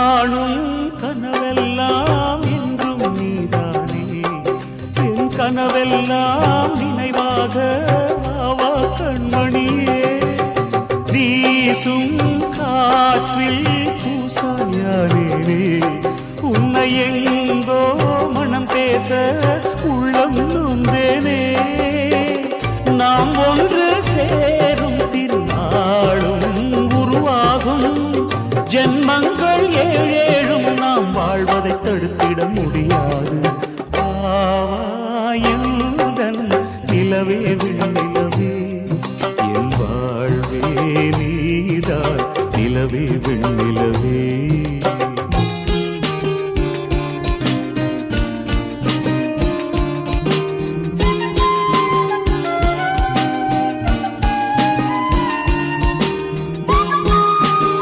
காணும் கனவெல்லாம் என்றும் நீதானே என் கனவெல்லாம் நினைவாக வாவா கண்மணியே வீசும் காற்றில் பூசாயானே உன்னை எங்கோ மனம் பேச உள்ளம் நொந்தேனே நாம் ஒன்று சேரும் திருநாளும் உருவாகும் ஜென்மங்கள் ஏழேழும் நாம் வாழ்வதை தடுத்திட முடியாது ஆவாயுடன் நிலவே விண்ணிலவே என் வாழ்வே நீதான் நிலவே விண்ணிலவே